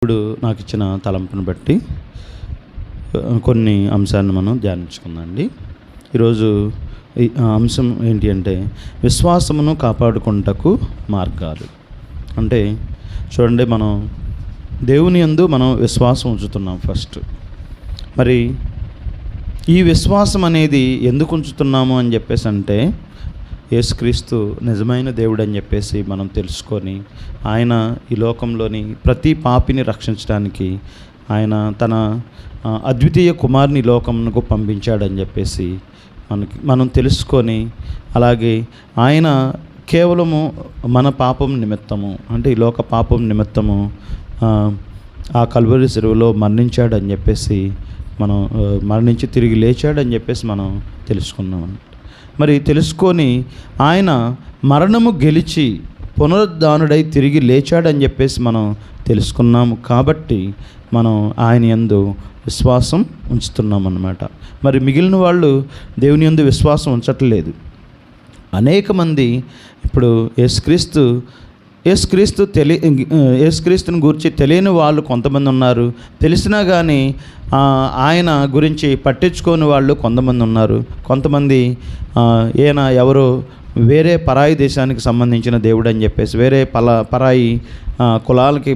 ఇప్పుడు నాకు ఇచ్చిన తలంపును బట్టి కొన్ని అంశాలను మనం ధ్యానించుకుందామండి. ఈరోజు ఈ అంశం ఏంటి అంటే విశ్వాసమును కాపాడుకొనుటకు మార్గాలు. అంటే చూడండి, మనం దేవుని యందు మనం విశ్వాసం ఉంచుతున్నాం ఫస్ట్. మరి ఈ విశ్వాసం అనేది ఎందుకు ఉంచుతున్నాము అని చెప్పేసి అంటే యేసుక్రీస్తు నిజమైన దేవుడు అని చెప్పేసి మనం తెలుసుకొని ఆయన ఈ లోకంలోని ప్రతి పాపిని రక్షించడానికి ఆయన తన అద్వితీయ కుమారుని లోకమునకు పంపించాడని చెప్పేసి మనం తెలుసుకొని, అలాగే ఆయన కేవలము మన పాపం నిమిత్తము, అంటే ఈ లోక పాపం నిమిత్తము ఆ కల్వరి శిలువలో మరణించాడని చెప్పేసి మనం మరణించి తిరిగి లేచాడని చెప్పేసి మనం తెలుసుకున్నాం. మరి తెలుసుకొని ఆయన మరణము గెలిచి పునరుద్ధానుడై తిరిగి లేచాడని చెప్పేసి మనం తెలుసుకున్నాము. కాబట్టి మనం ఆయన యందు విశ్వాసం ఉంచుతున్నాం అన్నమాట. మరి మిగిలిన వాళ్ళు దేవుని యందు విశ్వాసం ఉంచట్లేదు. అనేక మంది ఇప్పుడు యేసుక్రీస్తుని గురించి తెలియని వాళ్ళు కొంతమంది ఉన్నారు. తెలిసినా కానీ ఆయన గురించి పట్టించుకోని వాళ్ళు కొంతమంది ఉన్నారు. కొంతమంది ఈయన ఎవరో వేరే పరాయి దేశానికి సంబంధించిన దేవుడు అని చెప్పేసి, వేరే పరాయి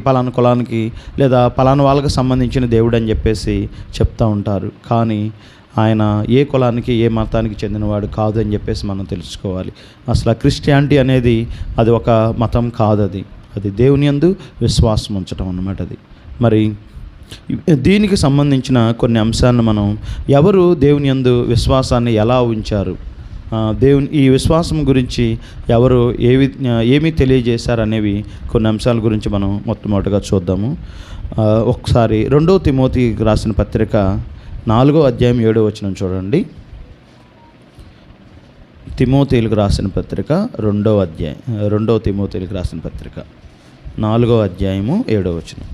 పలానా కులానికి లేదా పలానా వాళ్ళకి సంబంధించిన దేవుడు అని చెప్పేసి చెప్తూ ఉంటారు. కానీ ఆయన ఏ కులానికి ఏ మతానికి చెందినవాడు కాదు అని చెప్పేసి మనం తెలుసుకోవాలి. అసలు క్రిస్టియానిటీ అనేది అది ఒక మతం కాదు, అది దేవుని యందు విశ్వాసం ఉంచడం అన్నమాట. అది మరి దీనికి సంబంధించిన కొన్ని అంశాలను మనం ఎవరు దేవుని యందు విశ్వాసాన్ని ఎలా ఉంచారు, దేవుని ఈ విశ్వాసం గురించి ఎవరు ఏమి తెలియజేశారు అనేవి కొన్ని అంశాల గురించి మనం మొట్టమొదటిగా చూద్దాము. ఒకసారి 2 తిమోతికి రాసిన పత్రిక 4వ అధ్యాయం 7వ వచనం చూడండి. తిమోతిలకు రాసిన పత్రిక 2 తిమోతిలకు రాసిన పత్రిక 4వ అధ్యాయము 7వ వచనం.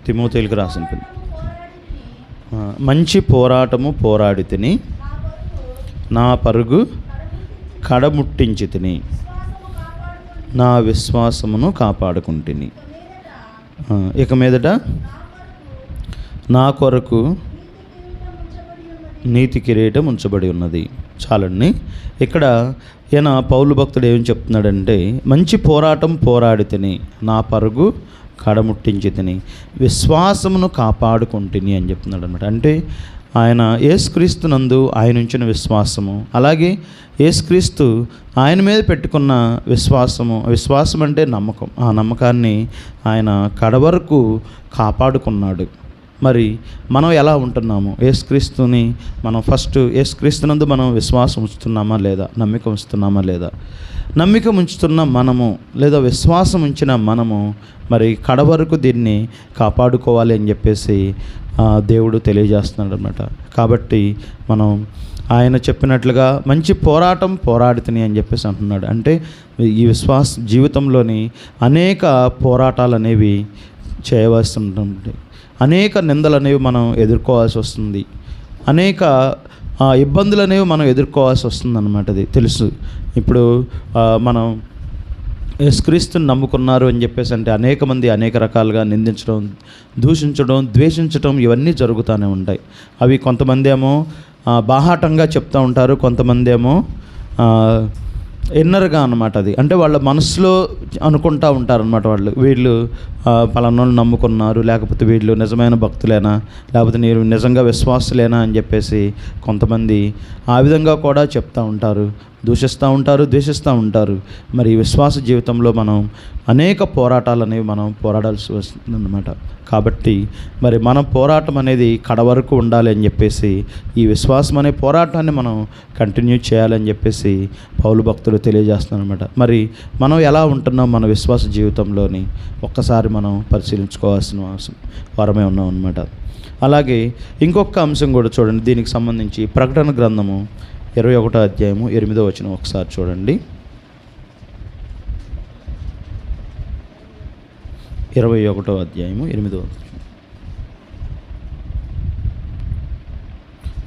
తిమోతిలకు రాసిన మంచి పోరాటము పోరాడి తిని నా పరుగు కడముట్టించి తిని నా విశ్వాసమును కాపాడుకుంటుని. ఇక మీదట నా కొరకు నీతి కిరీటం ఉంచబడి ఉన్నది. చాలండి. ఇక్కడ ఈయన పౌలు భక్తుడు ఏం చెప్తున్నాడంటే, మంచి పోరాటం పోరాడి తిని నా పరుగు కడముట్టించి తిని విశ్వాసమును కాపాడుకుంటుని అని చెప్తున్నాడు అనమాట. అంటే ఆయన యేసుక్రీస్తునందు ఆయన ఉంచిన విశ్వాసము, అలాగే యేసుక్రీస్తు ఆయన మీద పెట్టుకున్న విశ్వాసం అంటే నమ్మకం. ఆ నమ్మకాన్ని ఆయన కడవరకు కాపాడుకున్నాడు. మరి మనం ఎలా ఉంటున్నాము? యేసుక్రీస్తుని మనం ఫస్ట్ యేసుక్రీస్తునందు మనం విశ్వాసం ఉంచుతున్నామా లేదా, నమ్మిక ఉంచుతున్నామా లేదా? నమ్మిక ఉంచుతున్న మనము లేదా విశ్వాసం ఉంచిన మనము మరి కడవరకు దీన్ని కాపాడుకోవాలి అని చెప్పేసి దేవుడు తెలియజేస్తున్నాడు అన్నమాట. కాబట్టి మనం ఆయన చెప్పినట్లుగా మంచి పోరాటం పోరాడుతుని అని చెప్పేసి అంటున్నాడు. అంటే ఈ విశ్వాస జీవితంలోని అనేక పోరాటాలు అనేవి చేయవలసి ఉంటుంది, అనేక నిందలు అనేవి మనం ఎదుర్కోవాల్సి వస్తుంది, అనేక ఇబ్బందులు అనేవి మనం ఎదుర్కోవాల్సి వస్తుంది అన్నమాట. అది తెలుసు. ఇప్పుడు మనం యేసుక్రీస్తుని నమ్ముకున్నారు అని చెప్పేసి అంటే అనేక మంది అనేక రకాలుగా నిందించడం, దూషించడం, ద్వేషించడం ఇవన్నీ జరుగుతూనే ఉంటాయి. అవి కొంతమంది ఏమో బాహాటంగా చెప్తూ ఉంటారు, కొంతమంది ఏమో ఇన్నర్గా అన్నమాట. అది అంటే వాళ్ళ మనసులో అనుకుంటూ ఉంటారనమాట. వీళ్ళు పలానోళ్ళు నమ్ముకున్నారు, లేకపోతే వీళ్ళు నిజమైన భక్తులేనా, లేకపోతే మీరు నిజంగా విశ్వాసులేనా అని చెప్పేసి కొంతమంది ఆ విధంగా కూడా చెప్తూ ఉంటారు, దూషిస్తూ ఉంటారు, ద్వేషిస్తూ ఉంటారు. మరి విశ్వాస జీవితంలో మనం అనేక పోరాటాలు అనేవి మనం పోరాడాల్సి వస్తుందన్నమాట. కాబట్టి మరి మన పోరాటం అనేది కడవరకు ఉండాలి అని చెప్పేసి, ఈ విశ్వాసం అనే పోరాటాన్ని మనం కంటిన్యూ చేయాలని చెప్పేసి పౌలు భక్తులు తెలియజేస్తున్నారు అనమాట. మరి మనం ఎలా ఉంటున్నాం మన విశ్వాస జీవితంలోని ఒక్కసారి మనం పరిశీలించుకోవాల్సిన వారమే ఉన్నాం అనమాట. అలాగే ఇంకొక అంశం కూడా చూడండి, దీనికి సంబంధించి ప్రకటన గ్రంథము 21వ అధ్యాయము 8వ వచనం ఒకసారి చూడండి. 21వ అధ్యాయము 8వ వచనం.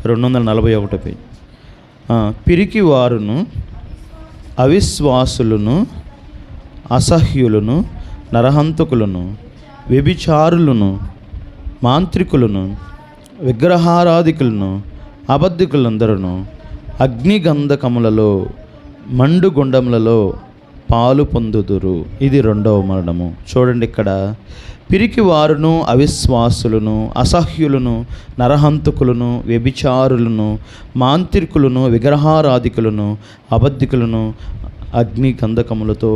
241 పేజ్. పిరికి వారును, అవిశ్వాసులను, అసహ్యులను, నరహంతకులను, వ్యభిచారులను, మాంత్రికులను, విగ్రహారాధికులను, అబద్ధికులందరూ అగ్నిగంధకములలో, మండుగుండములలో పాలు పొందుదురు. ఇది 2వ మరణము. చూడండి, ఇక్కడ పిరికి వారును, అవిశ్వాసులను, అసహ్యులను, నరహంతకులను, వ్యభిచారులను, మాంత్రికులను, విగ్రహారాధికులను, అబద్ధికులను అగ్ని గంధకములతో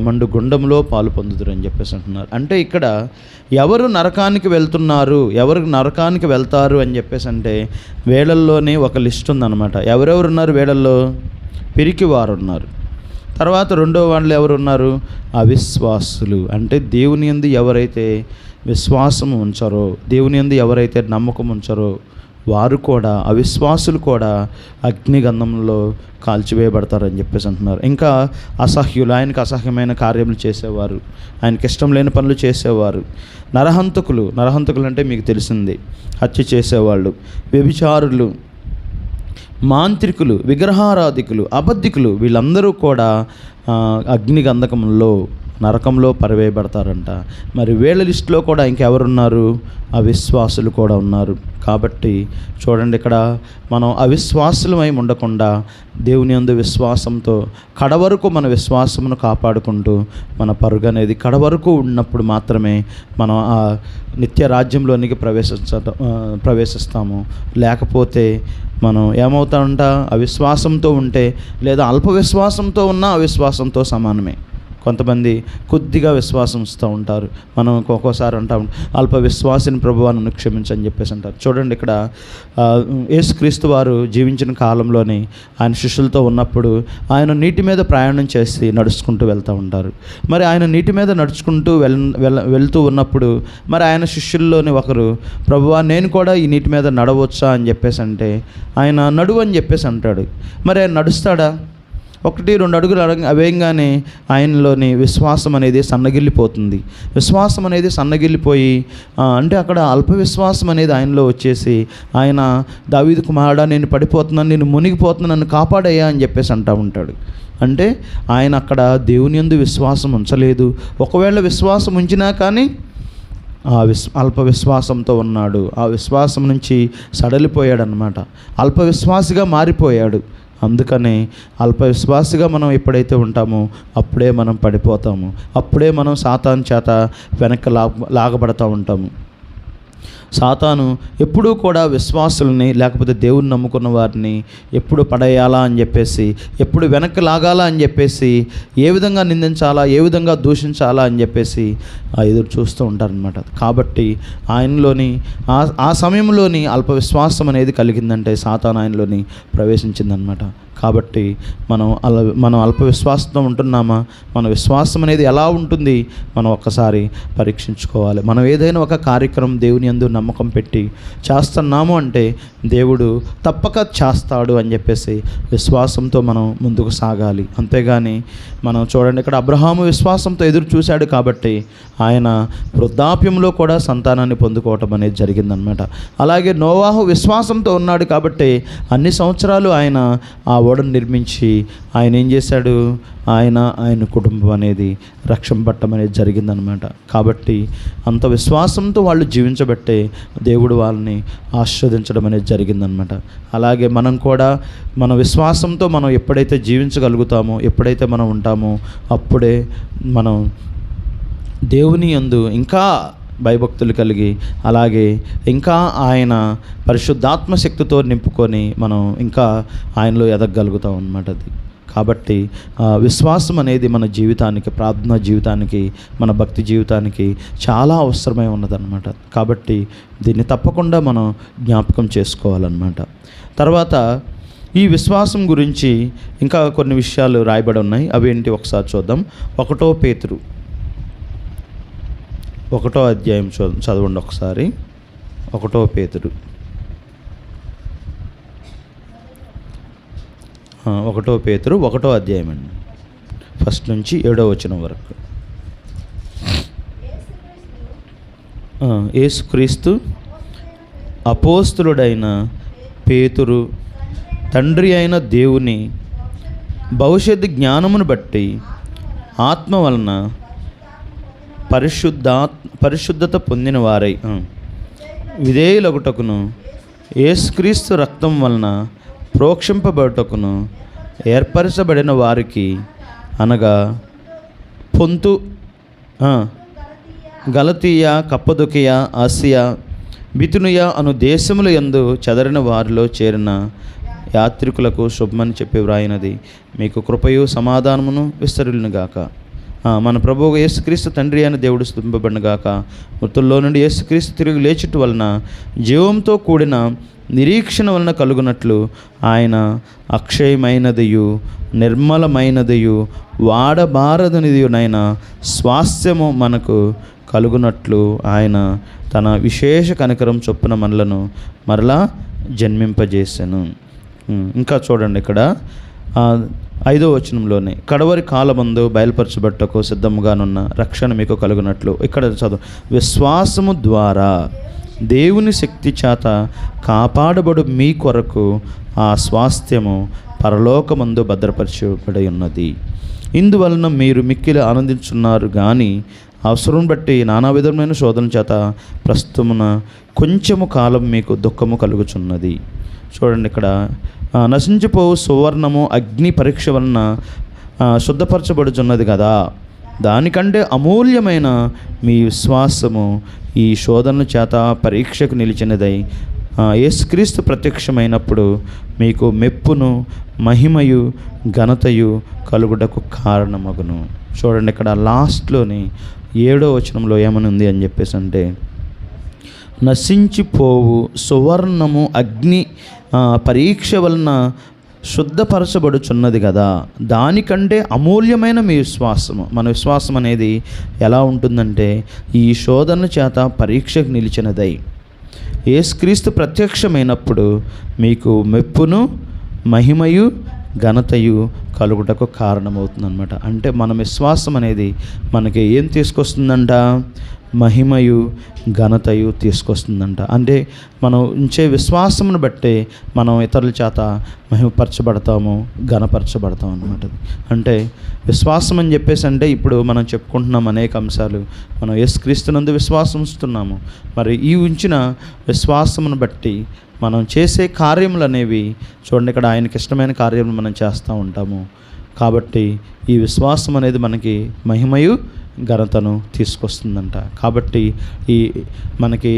మండు గుండంలో పాలు పొందుదురు అని చెప్పేసి అంటున్నారు. అంటే ఇక్కడ ఎవరు నరకానికి వెళ్తున్నారు, ఎవరు నరకానికి వెళ్తారు అని చెప్పేసి అంటే వేళల్లోనే ఒక లిస్ట్ ఉందన్నమాట. ఎవరెవరు ఉన్నారు వేళల్లో? పిరికి వారు ఉన్నారు. తర్వాత 2వ వాళ్ళు ఎవరు ఉన్నారు? అవిశ్వాసులు. అంటే దేవుని యందు ఎవరైతే విశ్వాసం ఉంచారో, దేవుని యందు ఎవరైతే నమ్మకం ఉంచారో వారు కూడా, అవిశ్వాసులు కూడా అగ్నిగంధంలో కాల్చివేయబడతారని చెప్పేసి అంటున్నారు. ఇంకా అసహ్యులు, ఆయనకు అసహ్యమైన కార్యములు చేసేవారు, ఆయనకి ఇష్టం లేని పనులు చేసేవారు. నరహంతకులు అంటే మీకు తెలిసింది, హత్య చేసేవాళ్ళు. వ్యభిచారులు, మాంత్రికులు, విగ్రహారాధికులు, అబద్ధికులు, వీళ్ళందరూ కూడా అగ్నిగంధకంలో, నరకంలో పరవేయబడతారంట. మరి వీళ్ళ లిస్టులో కూడా ఇంకెవరున్నారు? అవిశ్వాసులు కూడా ఉన్నారు. కాబట్టి చూడండి, ఇక్కడ మనం అవిశ్వాసులమై ఉండకుండా దేవుని యందు విశ్వాసంతో కడవరకు మన విశ్వాసమును కాపాడుకుంటూ మన పరుగు అనేది కడవరకు ఉన్నప్పుడు మాత్రమే మనం ఆ నిత్య రాజ్యంలోనికి ప్రవేశిస్తాము. లేకపోతే మనం ఏమవుతామంట? అవిశ్వాసంతో ఉంటే, లేదా అల్ప విశ్వాసంతో ఉన్నా అవిశ్వాసంతో సమానమే. కొంతమంది కొద్దిగా విశ్వాసం ఇస్తూ ఉంటారు. మనం ఒక్కోసారి అంటాం, అల్ప విశ్వాసిని ప్రభువా నన్ను క్షమించని చెప్పేసి అంటారు. చూడండి, ఇక్కడ యేసుక్రీస్తు వారు జీవించిన కాలంలోని ఆయన శిష్యులతో ఉన్నప్పుడు ఆయన నీటి మీద ప్రయాణం చేసి నడుచుకుంటూ వెళ్తూ ఉంటారు. మరి ఆయన నీటి మీద నడుచుకుంటూ వెళ్తూ ఉన్నప్పుడు మరి ఆయన శిష్యుల్లోని ఒకరు, ప్రభువా నేను కూడా ఈ నీటి మీద నడవచ్చా అని చెప్పేసి అంటే ఆయన నడువు అని చెప్పేసి అంటాడు. మరి ఆయన నడుస్తాడా? 1-2 అడుగులు వేయంగానే ఆయనలోని విశ్వాసం అనేది సన్నగిల్లిపోతుంది. విశ్వాసం అనేది సన్నగిల్లిపోయి అంటే అక్కడ అల్ప విశ్వాసం అనేది ఆయనలో వచ్చేసి ఆయన, దావీదు కుమారుడా నేను పడిపోతున్నాను, నేను మునిగిపోతున్నాను, నన్ను కాపాడయ్యా అని చెప్పేసి అంటూ ఉంటాడు. అంటే ఆయన అక్కడ దేవుని యందు విశ్వాసం ఉంచలేదు. ఒకవేళ విశ్వాసం ఉంచినా కానీ అల్ప విశ్వాసంతో ఉన్నాడు. ఆ విశ్వాసం నుంచి సడలిపోయాడు అన్నమాట. అల్ప విశ్వాసిగా మారిపోయాడు. అందుకనే అల్ప విశ్వాసిగా మనం ఎప్పుడైతే ఉంటామో అప్పుడే మనం పడిపోతాము. అప్పుడే మనం సాతాను చేత వెనక్కి లాగబడతా ఉంటాము. సాతాను ఎప్పుడూ కూడా విశ్వాసుల్ని, లేకపోతే దేవుని నమ్ముకున్న వారిని ఎప్పుడు పడేయాలా అని చెప్పేసి, ఎప్పుడు వెనక్కి లాగాలా అని చెప్పేసి, ఏ విధంగా నిందించాలా, ఏ విధంగా దూషించాలా అని చెప్పేసి ఎదురు చూస్తూ ఉంటారనమాట. కాబట్టి ఆయనలోని ఆ సమయంలోని అల్ప విశ్వాసం అనేది కలిగిందంటే సాతాను ఆయనలోని ప్రవేశించిందనమాట. కాబట్టి మనం అల్ప విశ్వాసంతో ఉంటున్నామా? మన విశ్వాసం అనేది ఎలా ఉంటుంది? మనం ఒక్కసారి పరీక్షించుకోవాలి. మనం ఏదైనా ఒక కార్యక్రమం దేవుని యందు నమ్మకం పెట్టి చేస్తున్నాము అంటే దేవుడు తప్పక చేస్తాడు అని చెప్పేసి విశ్వాసంతో మనం ముందుకు సాగాలి. అంతేగాని మనం చూడండి, ఇక్కడ అబ్రహాము విశ్వాసంతో ఎదురు చూశాడు కాబట్టి ఆయన వృద్ధాప్యంలో కూడా సంతానాన్ని పొందుకోవటం అనేది జరిగిందనమాట. అలాగే నోవాహు విశ్వాసంతో ఉన్నాడు కాబట్టి అన్ని సంవత్సరాలు ఆయన ఆ ఓడను నిర్మించి ఆయన ఏం చేశాడు? ఆయన కుటుంబం అనేది రక్షింపబడటం అనేది జరిగిందనమాట. కాబట్టి అంత విశ్వాసంతో వాళ్ళు జీవించబట్టే దేవుడు వాళ్ళని ఆశీర్వదించడం అనేది జరిగిందనమాట. అలాగే మనం కూడా మన విశ్వాసంతో మనం ఎప్పుడైతే జీవించగలుగుతామో, ఎప్పుడైతే మనం ఉంటామో అప్పుడే మనం దేవుని యందు ఇంకా భయభక్తులు కలిగి, అలాగే ఇంకా ఆయన పరిశుద్ధాత్మ శక్తితో నింపుకొని మనం ఇంకా ఆయనలో ఎదగలుగుతాం అన్నమాట. అది కాబట్టి విశ్వాసం అనేది మన జీవితానికి, ప్రార్థనా జీవితానికి, మన భక్తి జీవితానికి చాలా అవసరమై ఉన్నదన్నమాట. కాబట్టి దీన్ని తప్పకుండా మనం జ్ఞాపకం చేసుకోవాలన్నమాట. తర్వాత ఈ విశ్వాసం గురించి ఇంకా కొన్ని విషయాలు రాయబడి ఉన్నాయి. అవి ఏంటి ఒకసారి చూద్దాం. 1 పేతురు 1వ అధ్యాయం చదవండి ఒకసారి. 1 పేతురు 1 పేతురు 1వ అధ్యాయం అండి, 1 నుంచి 7వ వచనం వరకు. యేసుక్రీస్తు అపోస్తులుడైన పేతురు తండ్రి అయిన దేవుని భవిష్యత్తు జ్ఞానమును బట్టి ఆత్మ వలన పరిశుద్ధత పొందిన వారై విధేయులగుటకును యేసుక్రీస్తు రక్తం వలన ప్రోక్షింపబడుటకును ఏర్పరచబడిన వారికి, అనగా పొంతు, గలతీయ, కప్పదొకియ, ఆసియా, బితునియ అను దేశముల యందు చెదరిన వారిలో చేరిన యాత్రికులకు శుభమని చెప్పి వ్రాయినది. మీకు కృపయు సమాధానమును విస్తరులునుగాక. మన ప్రభువు యేసుక్రీస్తు తండ్రి అయిన దేవుడు స్తుతింపబడునుగాక. మృతుల్లో నుండి యేసుక్రీస్తు తిరిగి లేచుట వలన జీవంతో కూడిన నిరీక్షణ వలన కలుగునట్లు ఆయన అక్షయమైనదియు నిర్మలమైనదియు వాడబారదనిదియునైన స్వాస్థ్యము మనకు కలుగునట్లు ఆయన తన విశేష కనికరం చొప్పున మనలను మరలా జన్మింపజేసెను. ఇంకా చూడండి, ఇక్కడ 5వ వచనంలోనే కడవరి కాలమందు బయలుపరచబట్టకు సిద్ధముగానున్న రక్షణ మీకు కలుగునట్లు, ఇక్కడ చదువు, విశ్వాసము ద్వారా దేవుని శక్తి చేత కాపాడబడు మీ కొరకు ఆ స్వాస్థ్యము పరలోకమందు భద్రపరచబడి ఉన్నది. ఇందువలన మీరు మిక్కిలి ఆనందించున్నారు కానీ అవసరం బట్టి నానా విధమైన శోధన చేత ప్రస్తుతమున కొంచెము కాలం మీకు దుఃఖము కలుగుచున్నది. చూడండి, ఇక్కడ నశించిపోవు సువర్ణము అగ్ని పరీక్ష వలన శుద్ధపరచబడుచున్నది కదా, దానికంటే అమూల్యమైన మీ విశ్వాసము ఈ శోధనల చేత పరీక్షకు నిలిచినదై యేసుక్రీస్తు ప్రత్యక్షమైనప్పుడు మీకు మెప్పును మహిమయు ఘనతయు కలుగుటకు కారణమగును. చూడండి, ఇక్కడ లాస్ట్లోని 7వ వచనంలో ఏమనుంది అని చెప్పేసి అంటే, నశించిపోవు సువర్ణము అగ్ని పరీక్ష వలన శుద్ధపరచబడుచున్నది కదా, దానికంటే అమూల్యమైన మీ విశ్వాసము. మన విశ్వాసం అనేది ఎలా ఉంటుందంటే ఈ శోధన చేత పరీక్షకు నిలిచినదై యేసుక్రీస్తు ప్రత్యక్షమైనప్పుడు మీకు మెప్పును మహిమయు ఘనతయు కలుగుటకు కారణమవుతుందన్నమాట. అంటే మన విశ్వాసం అనేది మనకి ఏం తీసుకొస్తుందంట? మహిమయు ఘనతయు తీసుకొస్తుందంట. అంటే మనం ఉంచే విశ్వాసమును బట్టే మనం ఇతరుల చేత మహిమపరచబడతాము, ఘనపరచబడతాం అన్నమాట. అంటే విశ్వాసం అని చెప్పేసి అంటే ఇప్పుడు మనం చెప్పుకుంటున్నాం అనేక అంశాలు. మనం యేసుక్రీస్తునందు విశ్వాసం ఉంచుతున్నాము. మరి ఈ ఉంచిన విశ్వాసమును బట్టి మనం చేసే కార్యములు అనేవి చూడండి, ఇక్కడ ఆయనకి ఇష్టమైన కార్యములు మనం చేస్తూ ఉంటాము. కాబట్టి ఈ విశ్వాసం అనేది మనకి మహిమయు ఘనతను తీసుకొస్తుందంట. కాబట్టి ఈ మనకి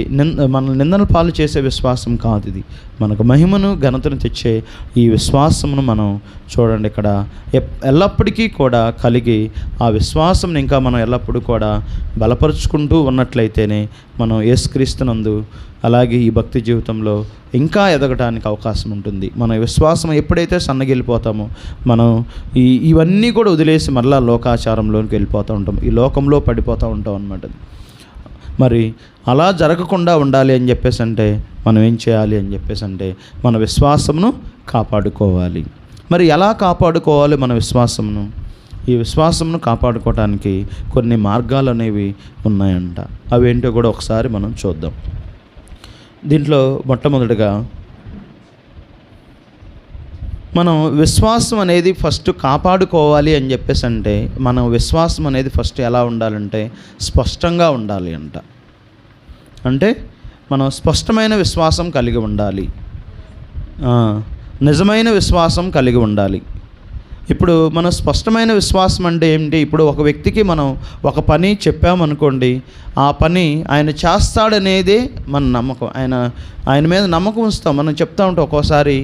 మన నిందన పాలు చేసే విశ్వాసం కాదు ఇది, మనకు మహిమను ఘనతను తెచ్చే ఈ విశ్వాసమును మనం చూడండి ఇక్కడ ఎల్లప్పటికీ కూడా కలిగి ఆ విశ్వాసం ఇంకా మనం ఎల్లప్పుడూ కూడా బలపరుచుకుంటూ ఉన్నట్లయితేనే మనం యేసుక్రీస్తునందు అలాగే ఈ భక్తి జీవితంలో ఇంకా ఎదగటానికి అవకాశం ఉంటుంది. మన విశ్వాసం ఎప్పుడైతే సన్నగిల్లిపోతామో మనం ఇవన్నీ కూడా వదిలేసి మళ్ళా లోకాచారంలోకి వెళ్ళిపోతూ ఉంటాం, ఈ లోకంలో పడిపోతూ ఉంటాం అన్నమాట. మరి అలా జరగకుండా ఉండాలి అని చెప్పేసి అంటే మనం ఏం చేయాలి అని చెప్పేసి అంటే మన విశ్వాసమును కాపాడుకోవాలి. మరి ఎలా కాపాడుకోవాలి మన విశ్వాసమును? ఈ విశ్వాసమును కాపాడుకోవటానికి కొన్ని మార్గాలు అనేవి ఉన్నాయంట. అవి ఏంటో కూడా ఒకసారి మనం చూద్దాం. దీంట్లో మొట్టమొదటిగా మనం విశ్వాసం అనేది ఫస్ట్ కాపాడుకోవాలి అని చెప్పేసి అంటే మనం విశ్వాసం అనేది ఫస్ట్ ఎలా ఉండాలంటే స్పష్టంగా ఉండాలి అంట. అంటే మనం స్పష్టమైన విశ్వాసం కలిగి ఉండాలి, నిజమైన విశ్వాసం కలిగి ఉండాలి. ఇప్పుడు మన స్పష్టమైన విశ్వాసం అంటే ఏమిటి? ఇప్పుడు ఒక వ్యక్తికి మనం ఒక పని చెప్పామనుకోండి, ఆ పని ఆయన చేస్తాడనేదే మన నమ్మకం. ఆయన మీద నమ్మకం ఉంచుతాం. మనం చెప్తా ఉంటాం ఒక్కోసారి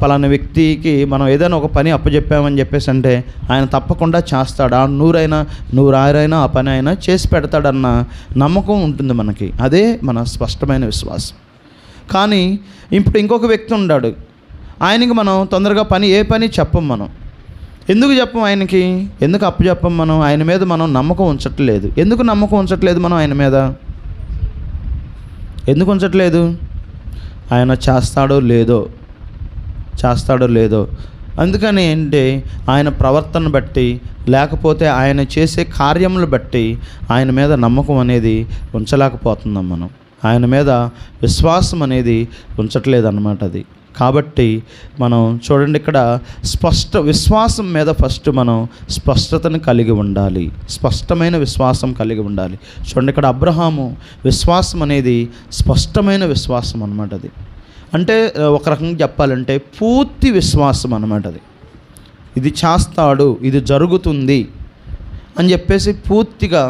పలానా వ్యక్తికి మనం ఏదైనా ఒక పని అప్పచెప్పామని చెప్పేసి అంటే ఆయన తప్పకుండా చేస్తాడు, ఆ నూరారైనా ఆ పని అయినా చేసి పెడతాడన్న నమ్మకం ఉంటుంది మనకి. అదే మన స్పష్టమైన విశ్వాసం. కానీ ఇప్పుడు ఇంకొక వ్యక్తి ఉన్నాడు, ఆయనకి మనం తొందరగా ఏ పని చెప్పం. మనం ఎందుకు చెప్పం? ఆయనకి ఎందుకు అప్పు చెప్పం? మనం ఆయన మీద మనం నమ్మకం ఉంచట్లేదు. ఎందుకు నమ్మకం ఉంచట్లేదు మనం ఆయన మీద? ఎందుకు ఉంచట్లేదు? ఆయన చేస్తాడో లేదో అందుకని ఏంటి, ఆయన ప్రవర్తన బట్టి లేకపోతే ఆయన చేసే కార్యములు బట్టి ఆయన మీద నమ్మకం అనేది ఉంచలేకపోతున్నాం మనం. ఆయన మీద విశ్వాసం అనేది ఉంచట్లేదన్నమాట అది. కాబట్టి మనం చూడండి, ఇక్కడ విశ్వాసం మీద ఫస్ట్ మనం స్పష్టతను కలిగి ఉండాలి, స్పష్టమైన విశ్వాసం కలిగి ఉండాలి. చూడండి, ఇక్కడ అబ్రహాము విశ్వాసం అనేది స్పష్టమైన విశ్వాసం అన్నమాట అది. అంటే ఒక రకంగా చెప్పాలంటే పూర్తి విశ్వాసం అన్నమాట అది. ఇది చేస్తాడు, ఇది జరుగుతుంది అని చెప్పేసి పూర్తిగా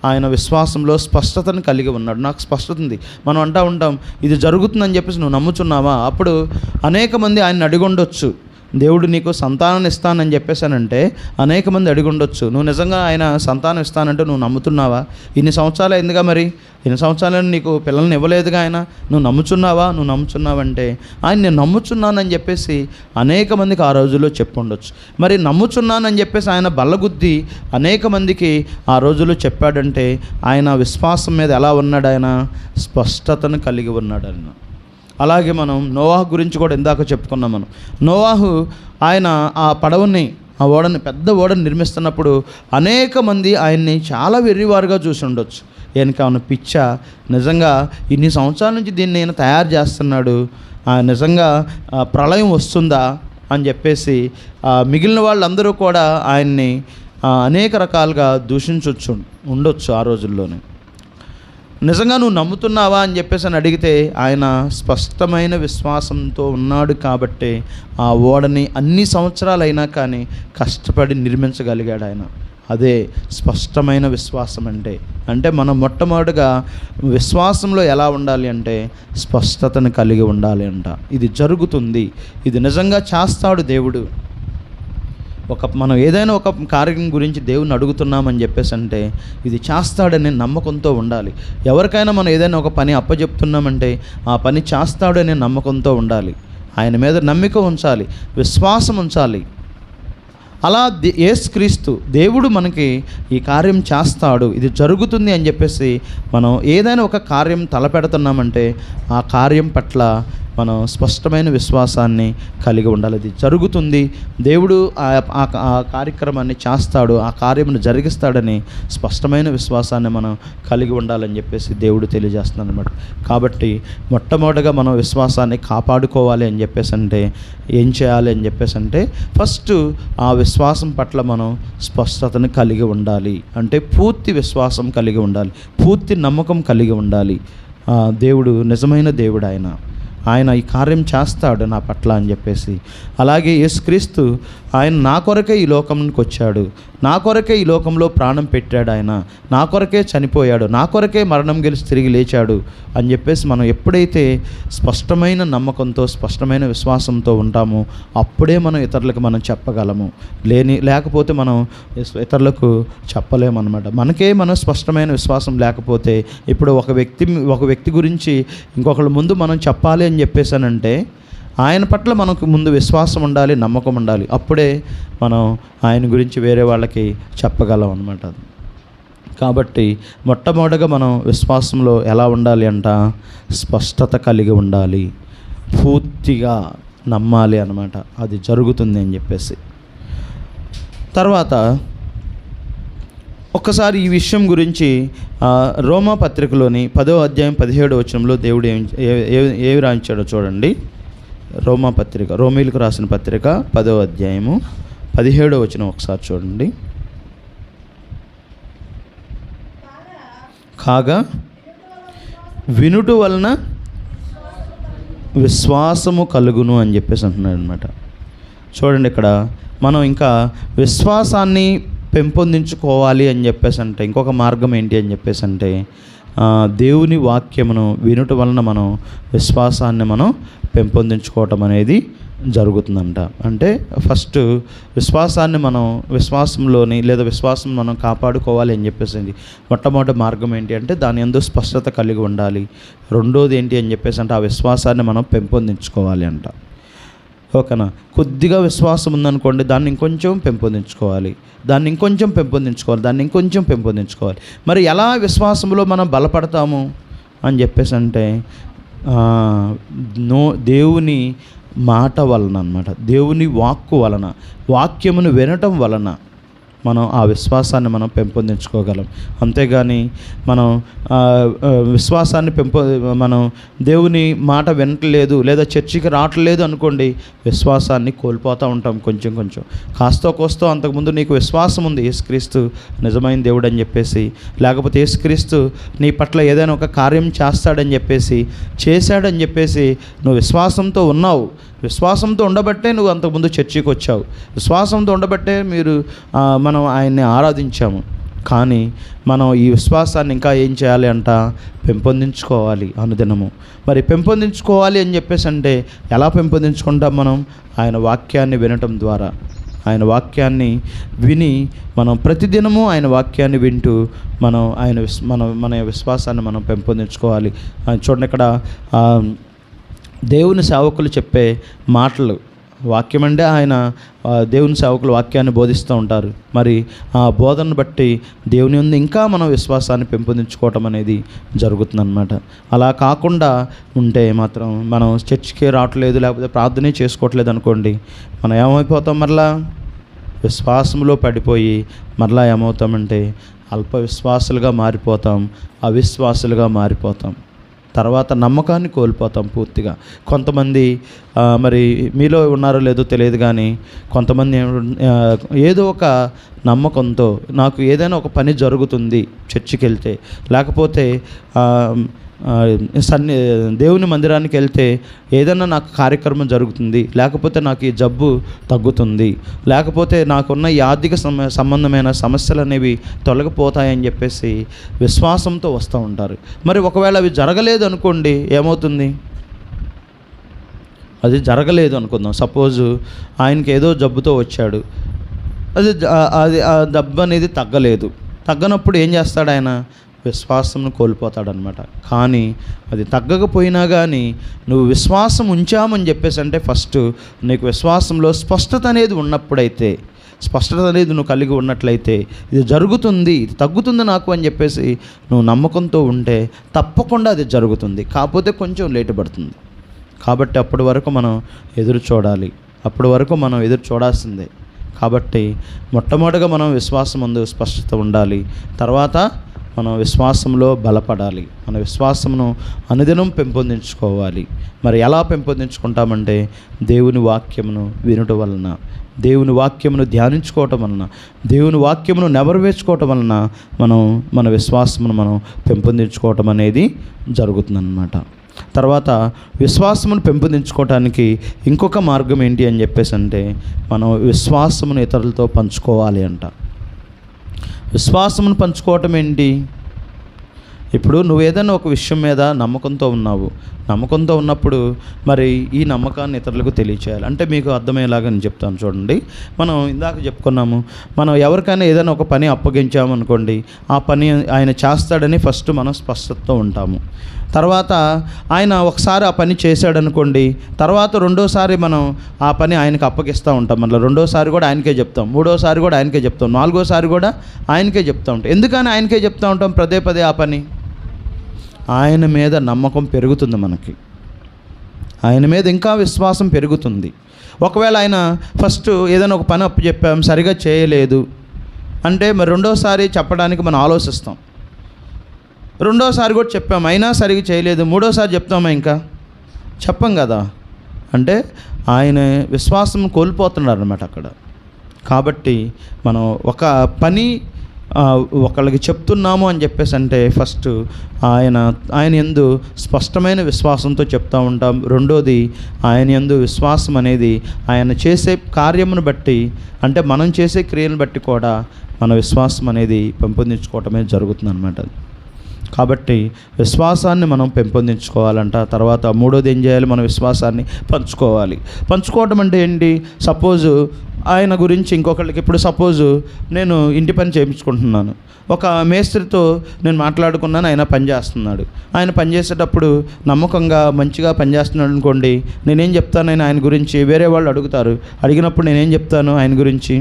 ఆయన విశ్వాసంలో స్పష్టతను కలిగి ఉన్నాడు. నాకు స్పష్టత ఉంది. మనం అంటూ ఉంటాం, ఇది జరుగుతుందని చెప్పేసి నువ్వు నమ్ముచున్నావా? అప్పుడు అనేక మంది ఆయన అడిగి ఉండొచ్చు, దేవుడు నీకు సంతానాన్ని ఇస్తానని చెప్పేసానంటే అనేక మంది అడిగి ఉండొచ్చు, నువ్వు నిజంగా ఆయన సంతానం ఇస్తానంటే నువ్వు నమ్ముతున్నావా? ఇన్ని సంవత్సరాలు అయిందిగా, మరి ఇన్ని సంవత్సరాలను నీకు పిల్లల్ని ఇవ్వలేదుగా ఆయన, నువ్వు నమ్ముచున్నావంటే ఆయన నేను నమ్ముచున్నానని చెప్పేసి అనేక మందికి ఆ రోజుల్లో చెప్పుండొచ్చు. మరి నమ్ముచున్నానని చెప్పేసి ఆయన బల్లగుద్ది అనేక మందికి ఆ రోజుల్లో చెప్పాడంటే ఆయన విశ్వాసం మీద ఎలా ఉన్నాడు? ఆయన స్పష్టతను కలిగి ఉన్నాడు ఆయన. అలాగే మనం నోవాహు గురించి కూడా ఇందాక చెప్పుకున్నాం. మనం నోవాహు ఆయన ఆ పడవని, ఆ ఓడని, పెద్ద ఓడని నిర్మిస్తున్నప్పుడు అనేక మంది ఆయన్ని చాలా వెర్రివారుగా చూసి ఉండొచ్చు. ఈయనకి ఏమైనా పిచ్చా, నిజంగా ఇన్ని సంవత్సరాల నుంచి దీన్ని నేను తయారు చేస్తున్నాడు, నిజంగా ప్రళయం వస్తుందా అని చెప్పేసి మిగిలిన వాళ్ళందరూ కూడా ఆయన్ని అనేక రకాలుగా దూషించవచ్చు ఉండొచ్చు ఆ రోజుల్లోనే. నిజంగా నువ్వు నమ్ముతున్నావా అని చెప్పేసి అని అడిగితే ఆయన స్పష్టమైన విశ్వాసంతో ఉన్నాడు కాబట్టి ఆ ఓడని అన్ని సంవత్సరాలైనా కానీ కష్టపడి నిర్మించగలిగాడు ఆయన. అదే స్పష్టమైన విశ్వాసం అంటే మనం మొట్టమొదటిగా విశ్వాసంలో ఎలా ఉండాలి అంటే స్పష్టతను కలిగి ఉండాలి అంట. ఇది జరుగుతుంది, ఇది నిజంగా చేస్తాడు దేవుడు. మనం ఏదైనా ఒక కార్యం గురించి దేవుని అడుగుతున్నామని చెప్పేసి అంటే ఇది చేస్తాడనే నమ్మకంతో ఉండాలి. ఎవరికైనా మనం ఏదైనా ఒక పని అప్పచెప్తున్నామంటే ఆ పని చేస్తాడనే నమ్మకంతో ఉండాలి. ఆయన మీద నమ్మిక ఉంచాలి, విశ్వాసం ఉంచాలి. అలా యేసుక్రీస్తు దేవుడు మనకి ఈ కార్యం చేస్తాడు, ఇది జరుగుతుంది అని చెప్పేసి మనం ఏదైనా ఒక కార్యం తలపెడుతున్నామంటే ఆ కార్యం పట్ల మనం స్పష్టమైన విశ్వాసాన్ని కలిగి ఉండాలి. ఇది జరుగుతుంది, దేవుడు ఆ కార్యక్రమాన్ని చేస్తాడు, ఆ కార్యమును జరిగిస్తాడని స్పష్టమైన విశ్వాసాన్ని మనం కలిగి ఉండాలని చెప్పేసి దేవుడు తెలియజేస్తున్నాడు అన్నమాట. కాబట్టి మొట్టమొదటిగా మనం విశ్వాసాన్ని కాపాడుకోవాలి అని చెప్పేసి అంటే ఏం చేయాలి అని చెప్పేసి అంటే ఫస్ట్ ఆ విశ్వాసం పట్ల మనం స్పష్టతను కలిగి ఉండాలి. అంటే పూర్తి విశ్వాసం కలిగి ఉండాలి, పూర్తి నమ్మకం కలిగి ఉండాలి. దేవుడు నిజమైన దేవుడు, ఆయన ఈ కార్యం చేస్తాడు నా పట్ల అని చెప్పేసి. అలాగే యేసుక్రీస్తు ఆయన నా కొరకే ఈ లోకంకి వచ్చాడు, నా కొరకే ఈ లోకంలో ప్రాణం పెట్టాడు, ఆయన నా కొరకే చనిపోయాడు, నా కొరకే మరణం గెలిచి తిరిగి లేచాడు అని చెప్పేసి మనం ఎప్పుడైతే స్పష్టమైన నమ్మకంతో స్పష్టమైన విశ్వాసంతో ఉంటామో అప్పుడే మనం ఇతరులకు మనం చెప్పగలము. లేకపోతే మనం ఇతరులకు చెప్పలేమన్నమాట. మనకే మనం స్పష్టమైన విశ్వాసం లేకపోతే ఇప్పుడు ఒక వ్యక్తి గురించి ఇంకొకళ్ళ ముందు మనం చెప్పాలి అని చెప్పేసానంటే ఆయన పట్ల మనకు ముందు విశ్వాసం ఉండాలి, నమ్మకం ఉండాలి. అప్పుడే మనం ఆయన గురించి వేరే వాళ్ళకి చెప్పగలం అన్నమాట. కాబట్టి మొట్టమొదటిగా మనం విశ్వాసంలో ఎలా ఉండాలి అంట, స్పష్టత కలిగి ఉండాలి, పూర్తిగా నమ్మాలి అన్నమాట, అది జరుగుతుంది అని చెప్పేసి. తర్వాత ఒక్కసారి ఈ విషయం గురించి రోమా పత్రికలోని 10వ అధ్యాయం 17వ వచనంలో దేవుడు ఏమి రాయించాడో చూడండి. రోమా పత్రిక, రోమీలకు రాసిన పత్రిక 10వ అధ్యాయము 17వ వచనం ఒకసారి చూడండి. కాగా వినుట వలన విశ్వాసము కలుగును అని చెప్పేసి అంటున్నాడు అనమాట. చూడండి, ఇక్కడ మనం ఇంకా విశ్వాసాన్ని పెంపొందించుకోవాలి అని చెప్పేసి అంటే ఇంకొక మార్గం ఏంటి అని చెప్పేసి అంటే దేవుని వాక్యమును వినుట వలన మనం విశ్వాసాన్ని మనం పెంపొందించుకోవటం అనేది జరుగుతుందంట. అంటే ఫస్ట్ విశ్వాసాన్ని మనం విశ్వాసంలోని లేదా విశ్వాసం మనం కాపాడుకోవాలి అని చెప్పేసి మొట్టమొదటి మార్గం ఏంటి అంటే దాని యందు స్పష్టత కలిగి ఉండాలి. రెండోది ఏంటి అని చెప్పేసి అంటే ఆ విశ్వాసాన్ని మనం పెంపొందించుకోవాలి అంట. ఓకేనా? కొద్దిగా విశ్వాసం ఉందనుకోండి, దాన్ని ఇంకొంచెం పెంపొందించుకోవాలి, దాన్ని ఇంకొంచెం పెంపొందించుకోవాలి. మరి ఎలా విశ్వాసంలో మనం బలపడతాము అని చెప్పేసి అంటే దేవుని మాట వలన అన్నమాట, దేవుని వాక్కు వలన, వాక్యమును వినటం వలన మనం ఆ విశ్వాసాన్ని మనం పెంపొందించుకోగలం. అంతేగాని మనం విశ్వాసాన్ని మనం దేవుని మాట వినట్లేదు లేదా చర్చికి రావట్లేదు అనుకోండి, విశ్వాసాన్ని కోల్పోతూ ఉంటాం. కొంచెం కాస్తో కోస్తో అంతకుముందు నీకు విశ్వాసం ఉంది యేసుక్రీస్తు నిజమైన దేవుడు అని చెప్పేసి, లేకపోతే యేసుక్రీస్తు నీ పట్ల ఏదైనా ఒక కార్యం చేస్తాడని చెప్పేసి, చేశాడని చెప్పేసి నువ్వు విశ్వాసంతో ఉన్నావు. విశ్వాసంతో ఉండబట్టే నువ్వు అంతకుముందు చర్చికి వచ్చావు. విశ్వాసంతో ఉండబట్టే మనం ఆయన్ని ఆరాధించాము. కానీ మనం ఈ విశ్వాసాన్ని ఇంకా ఏం చేయాలి అంట? పెంపొందించుకోవాలి అనుదినము. మరి పెంపొందించుకోవాలి అని చెప్పేసి అంటే ఎలా పెంపొందించుకుంటాం? మనం ఆయన వాక్యాన్ని వినటం ద్వారా. ఆయన వాక్యాన్ని విని మనం ప్రతిదినము ఆయన వాక్యాన్ని వింటూ మన విశ్వాసాన్ని మనం పెంపొందించుకోవాలి. చూడండి, ఇక్కడ దేవుని సేవకులు చెప్పే మాటలు, వాక్యం అంటే ఆయన దేవుని సేవకులు వాక్యాన్ని బోధిస్తూ ఉంటారు. మరి ఆ బోధనను బట్టి దేవుని యందు ఇంకా మనం విశ్వాసాన్ని పెంపొందించుకోవటం అనేది జరుగుతుందన్నమాట. అలా కాకుండా ఉంటే మాత్రం మనం చర్చికి రావట్లేదు, లేకపోతే ప్రార్థనే చేసుకోవట్లేదు అనుకోండి, మనం ఏమైపోతాం? మరలా విశ్వాసంలో పడిపోయి మరలా ఏమవుతామంటే అల్ప విశ్వాసులుగా మారిపోతాం, అవిశ్వాసులుగా మారిపోతాం. తర్వాత నమ్మకాన్ని కోల్పోతాం పూర్తిగా. కొంతమంది మరి మీలో ఉన్నారో లేదో తెలియదు, కానీ కొంతమంది ఏదో ఒక నమ్మకంతో నాకు ఏదైనా ఒక పని జరుగుతుంది చర్చికి వెళ్తే, లేకపోతే దేవుని మందిరానికి వెళ్తే ఏదైనా నాకు కార్యక్రమం జరుగుతుంది, లేకపోతే నాకు ఈ జబ్బు తగ్గుతుంది, లేకపోతే నాకున్న ఈ ఆర్థిక సంబంధమైన సమస్యలు అనేవి తొలగిపోతాయని చెప్పేసి విశ్వాసంతో వస్తూ ఉంటారు. మరి ఒకవేళ అవి జరగలేదు అనుకోండి, ఏమవుతుంది? అది జరగలేదు అనుకుందాం. సపోజు ఆయనకి ఏదో జబ్బుతో వచ్చాడు, అది ఆ జబ్బు అనేది తగ్గనప్పుడు ఏం చేస్తాడు? ఆయన విశ్వాసంను కోల్పోతాడనమాట. కానీ అది తగ్గకపోయినా కానీ నువ్వు విశ్వాసం ఉంచామని చెప్పేసి అంటే ఫస్ట్ నీకు విశ్వాసంలో స్పష్టత అనేది ఉన్నప్పుడైతే, స్పష్టత అనేది నువ్వు కలిగి ఉన్నట్లయితే, ఇది జరుగుతుంది, ఇది తగ్గుతుంది నాకు అని చెప్పేసి నువ్వు నమ్మకంతో ఉంటే తప్పకుండా అది జరుగుతుంది. కాకపోతే కొంచెం లేటు పడుతుంది. కాబట్టి అప్పటి వరకు మనం ఎదురు చూడాల్సిందే. కాబట్టి మొట్టమొదటిగా మనం విశ్వాసం ముందు స్పష్టత ఉండాలి. తర్వాత మనం విశ్వాసంలో బలపడాలి. మన విశ్వాసమును అనుదినం పెంపొందించుకోవాలి. మరి ఎలా పెంపొందించుకుంటామంటే దేవుని వాక్యమును వినుట వలన, దేవుని వాక్యమును ధ్యానించుకోవటం వలన, దేవుని వాక్యమును నెరవేర్చుకోవటం వలన మన విశ్వాసమును మనం పెంపొందించుకోవటం అనేది జరుగుతుందన్నమాట. తర్వాత విశ్వాసమును పెంపొందించుకోవటానికి ఇంకొక మార్గం ఏంటి అని చెప్పేసి అంటే మనం విశ్వాసమును ఇతరులతో పంచుకోవాలి అంట. విశ్వాసమును పంచుకోవటం ఏంటి? ఇప్పుడు నువ్వు ఏదైనా ఒక విషయం మీద నమ్మకంతో ఉన్నప్పుడు మరి ఈ నమ్మకాన్ని ఇతరులకు తెలియచేయాలి. అంటే మీకు అర్థమయ్యేలాగా నేను చెప్తాను చూడండి. మనం ఇందాక చెప్పుకున్నాము, మనం ఎవరికైనా ఏదైనా ఒక పని అప్పగించామనుకోండి, ఆ పని ఆయన చేస్తాడని ఫస్ట్ మనం స్పష్టతతో ఉంటాము. తర్వాత ఆయన ఒకసారి ఆ పని చేశాడనుకోండి, తర్వాత రెండోసారి మనం ఆ పని ఆయనకు అప్పగిస్తూ ఉంటాం. మళ్ళీ రెండోసారి కూడా ఆయనకే చెప్తాం, మూడోసారి కూడా ఆయనకే చెప్తాం, నాలుగోసారి కూడా ఆయనకే చెప్తూ ఉంటాం. ఎందుకని ఆయనకే చెప్తూ ఉంటాం పదే ఆ పని? ఆయన మీద నమ్మకం పెరుగుతుంది, ఆయన మీద ఇంకా విశ్వాసం పెరుగుతుంది. ఒకవేళ ఆయన ఫస్ట్ ఏదైనా ఒక పని అప్పు చెప్పాం, సరిగా చేయలేదు అంటే మరి రెండోసారి చెప్పడానికి మనం ఆలోచిస్తాం. రెండోసారి కూడా చెప్పాం, అయినా సరిగా చేయలేదు, మూడోసారి చెప్తామా? ఇంకా చెప్పం కదా. అంటే ఆయన విశ్వాసం కోల్పోతున్నాడు అన్నమాట అక్కడ. కాబట్టి మనం ఒక పని ఒకళ్ళకి చెప్తున్నాము అని చెప్పేసి అంటే ఫస్ట్ ఆయన యందు స్పష్టమైన విశ్వాసంతో చెప్తూ ఉంటాం. రెండోది ఆయన యందు విశ్వాసం అనేది ఆయన చేసే కార్యమును బట్టి, అంటే మనం చేసే క్రియను బట్టి కూడా మన విశ్వాసం అనేది పెంపొందించుకోవటమే జరుగుతుందన్నమాట. కాబట్టి విశ్వాసాన్ని మనం పెంపొందించుకోవాలంట. తర్వాత మూడోది ఏం చేయాలి? మన విశ్వాసాన్ని పంచుకోవటం అంటే ఏంటి? సపోజు ఆయన గురించి ఇంకొకళ్ళకి, ఇప్పుడు సపోజు నేను ఇంటి పని చేయించుకుంటున్నాను, ఒక మేస్త్రితో నేను మాట్లాడుకున్నాను, ఆయన పనిచేస్తున్నాడు. ఆయన పనిచేసేటప్పుడు నమ్మకంగా మంచిగా పనిచేస్తున్నాడు అనుకోండి, నేనేం చెప్తాను ఆయన గురించి? వేరే వాళ్ళు అడిగినప్పుడు నేనేం చెప్తాను ఆయన గురించి?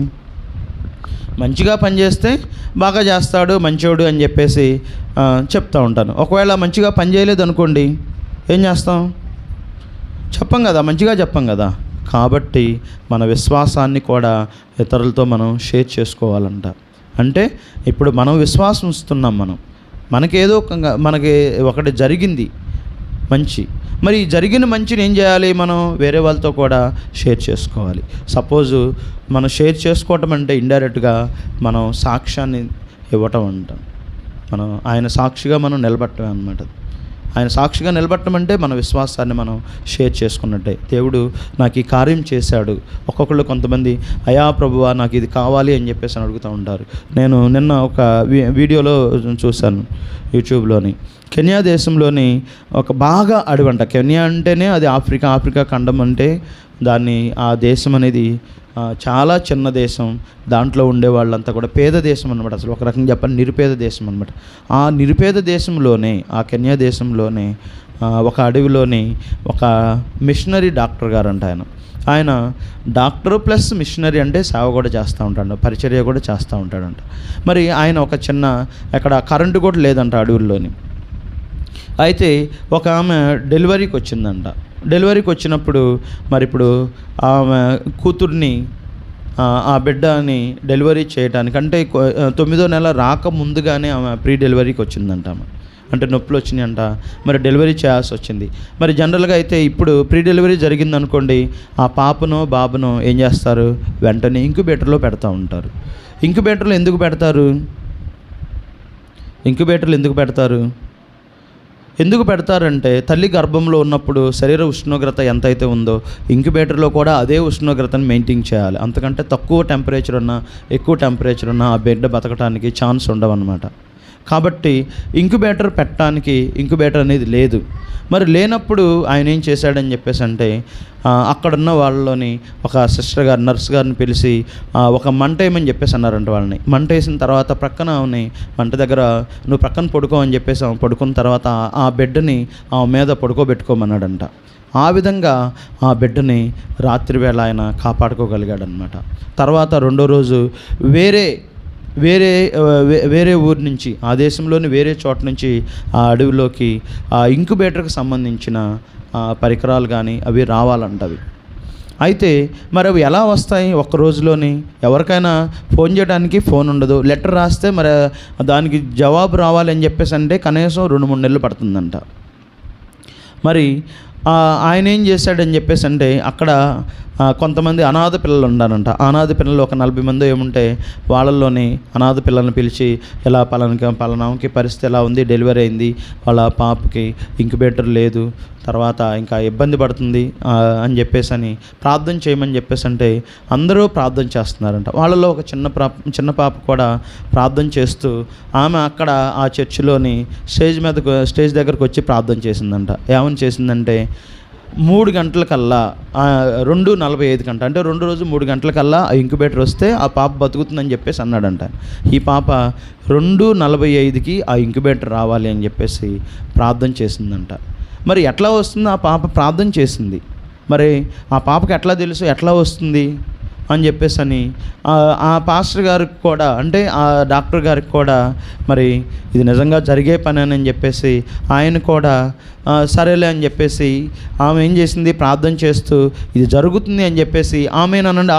మంచిగా పనిచేస్తే బాగా చేస్తాడు, మంచోడు అని చెప్పేసి చెప్తూ ఉంటాను. ఒకవేళ మంచిగా పని చేయలేదు అనుకోండి, ఏం చేస్తాం? చెప్పం కదా, మంచిగా చెప్పం కదా. కాబట్టి మన విశ్వాసాన్ని కూడా ఇతరులతో మనం షేర్ చేసుకోవాలంట. అంటే ఇప్పుడు మనం విశ్వాసం ఇస్తున్నాం, మనకేదో మనకి ఒకటి జరిగింది మంచి, మరి జరిగిన మంచిని ఏం చేయాలి, మనం వేరే వాళ్ళతో కూడా షేర్ చేసుకోవాలి. సపోజు మనం షేర్ చేసుకోవటం అంటే ఇండైరెక్ట్గా మనం సాక్ష్యాన్ని ఇవ్వటం అంట. మనం ఆయన సాక్షిగా మనం నిలబట్టడం అన్నమాట. ఆయన సాక్షిగా నిలబట్టడం అంటే మన విశ్వాసాన్ని మనం షేర్ చేసుకున్నట్టే. దేవుడు నాకు ఈ కార్యం చేశాడు. ఒక్కొక్కళ్ళు కొంతమంది అయా ప్రభువా నాకు ఇది కావాలి అని చెప్పేసి అడుగుతూ ఉంటారు. నేను నిన్న ఒక వీడియోలో చూశాను యూట్యూబ్లోని. కెన్యా దేశంలోని ఒక బాగా అడవంట. కెన్యా అంటేనే అది ఆఫ్రికా ఖండం అంటే దాన్ని ఆ దేశం అనేది చాలా చిన్న దేశం. దాంట్లో ఉండే వాళ్ళంతా కూడా పేద దేశం అనమాట. అసలు ఒక రకంగా చెప్పాలి నిరుపేద దేశం అనమాట. ఆ నిరుపేద దేశంలోనే, ఆ కెన్యా దేశంలోనే ఒక అడవిలోని ఒక మిషనరీ డాక్టర్ గారు అంట. ఆయన డాక్టర్ ప్లస్ మిషనరీ, అంటే సేవ కూడా చేస్తూ ఉంటాడు, పరిచర్య కూడా చేస్తూ ఉంటాడంట. మరి ఆయన ఒక చిన్న అక్కడ కరెంటు కూడా లేదంట అడవుల్లోని. అయితే ఒక ఆమె డెలివరీకి వచ్చిందంట. డెలివరీకి వచ్చినప్పుడు మరి ఇప్పుడు ఆమె కూతుర్ని ఆ బిడ్డని డెలివరీ చేయడానికి, అంటే 9వ నెల రాక ముందుగానే ఆమె ప్రీ డెలివరీకి వచ్చిందంట. ఆమె అంటే నొప్పులు వచ్చినాయి అంట. మరి డెలివరీ చేయాల్సి వచ్చింది. మరి జనరల్గా అయితే ఇప్పుడు ప్రీ డెలివరీ జరిగిందనుకోండి, ఆ పాపనో బాబునో ఏం చేస్తారు, వెంటనే ఇంక్యుబేటర్లో పెడతా ఉంటారు. ఇంక్యుబేటర్లు ఎందుకు పెడతారు? ఎందుకు పెడతారంటే తల్లి గర్భంలో ఉన్నప్పుడు శరీర ఉష్ణోగ్రత ఎంతైతే ఉందో ఇంక్యుబేటర్లో కూడా అదే ఉష్ణోగ్రతను మెయింటైన్ చేయాలి. అంతకంటే తక్కువ టెంపరేచర్ ఉన్నా ఎక్కువ టెంపరేచర్ ఉన్నా ఆ బిడ్డ బతకడానికి ఛాన్స్ ఉండవన్నమాట. కాబట్టి ఇంక్యుబేటర్ పెట్టడానికి ఇంక్యుబేటర్ అనేది లేదు. మరి లేనప్పుడు ఆయన ఏం చేశాడని చెప్పేసి అంటే అక్కడున్న వాళ్ళలోని ఒక సిస్టర్ గారు, నర్స్ గారిని పిలిచి ఒక మంట వేయమని చెప్పేసి అన్నారంట. వాళ్ళని మంట వేసిన తర్వాత ప్రక్కన ఆమెని మంట దగ్గర నువ్వు ప్రక్కన పడుకో అని చెప్పేసి ఆమె పడుకున్న తర్వాత ఆ బిడ్డని ఆమె మీద పడుకోబెట్టుకోమన్నాడంట. ఆ విధంగా ఆ బిడ్డని రాత్రి వేళ ఆయన కాపాడుకోగలిగాడనమాట. తర్వాత రెండో రోజు వేరే ఊరి నుంచి, ఆ దేశంలోని వేరే చోట నుంచి ఆ అడవిలోకి ఆ ఇంక్యుబేటర్కి సంబంధించిన పరికరాలు కానీ అవి రావాలంటవి. అయితే మరి అవి ఎలా వస్తాయి? ఒక్క రోజులోని ఎవరికైనా ఫోన్ చేయడానికి ఫోన్ ఉండదు. లెటర్ రాస్తే మరి దానికి జవాబు రావాలని చెప్పేసి అంటే కనీసం 2-3 నెలలు పడుతుందంట. మరి ఆయన ఏం చేశాడని చెప్పేసి అంటే అక్కడ కొంతమంది అనాథ పిల్లలు ఉన్నారంట. అనాథ పిల్లలు ఒక 40 మంది ఏముంటే వాళ్ళల్లోని అనాథ పిల్లల్ని పిలిచి ఇలా పలానాకి పరిస్థితి ఎలా ఉంది, డెలివరీ అయింది, వాళ్ళ పాపకి ఇంక్యుబేటర్ లేదు, తర్వాత ఇంకా ఇబ్బంది పడుతుంది అని చెప్పేసి ప్రార్థన చేయమని చెప్పేసి అంటే అందరూ ప్రార్థన చేస్తున్నారంట. వాళ్ళలో ఒక చిన్న పాప కూడా ప్రార్థన చేస్తూ ఆమె అక్కడ ఆ చర్చిలోని స్టేజ్ దగ్గరకు వచ్చి ప్రార్థన చేసిందంట. ఏమని చేసిందంటే 3 గంటలకల్లా 2:45 గంట అంటే 2 రోజు 3 గంటలకల్లా ఆ ఇంక్యుబేటర్ వస్తే ఆ పాప బతుకుతుందని చెప్పేసి అన్నాడంట. ఈ పాప 2:45కి ఆ ఇంక్యుబేటర్ రావాలి అని చెప్పేసి ప్రార్థన చేసిందంట. మరి ఎట్లా వస్తుంది? ఆ పాప ప్రార్థన చేసింది. మరి ఆ పాపకి ఎట్లా తెలుసు ఎట్లా వస్తుంది అని చెప్పేసి అని ఆ పాస్టర్ గారికి కూడా, అంటే ఆ డాక్టర్ గారికి కూడా మరి ఇది నిజంగా జరిగే పని అని చెప్పేసి ఆయన కూడా సరేలే అని చెప్పేసి ఆమె ఏం చేసింది, ప్రార్థన చేస్తూ ఇది జరుగుతుంది అని చెప్పేసి ఆమెనండి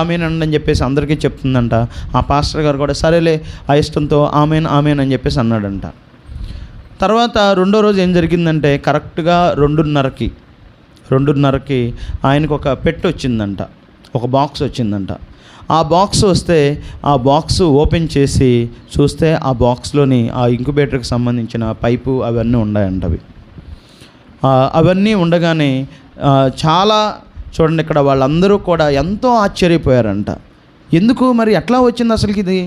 అని చెప్పేసి అందరికీ చెప్తుందంట. ఆ పాస్టర్ గారు కూడా సరేలే ఆ ఇష్టంతో ఆమెన్ అని చెప్పేసి అన్నాడంట. తర్వాత రెండో రోజు ఏం జరిగిందంటే కరెక్ట్గా 2:30కి ఆయనకు ఒక పెట్టి వచ్చిందంట, ఒక బాక్స్ వచ్చిందంట. ఆ బాక్స్ వస్తే ఆ బాక్స్ ఓపెన్ చేసి చూస్తే ఆ బాక్స్లోని ఆ ఇంక్యుబేటర్కి సంబంధించిన పైపు అవన్నీ ఉన్నాయంట. అవన్నీ ఉండగానే చాలా చూడండి ఇక్కడ వాళ్ళందరూ కూడా ఎంతో ఆశ్చర్యపోయారంట. ఎందుకు మరి ఎట్లా వచ్చింది అసలుకి, ఇది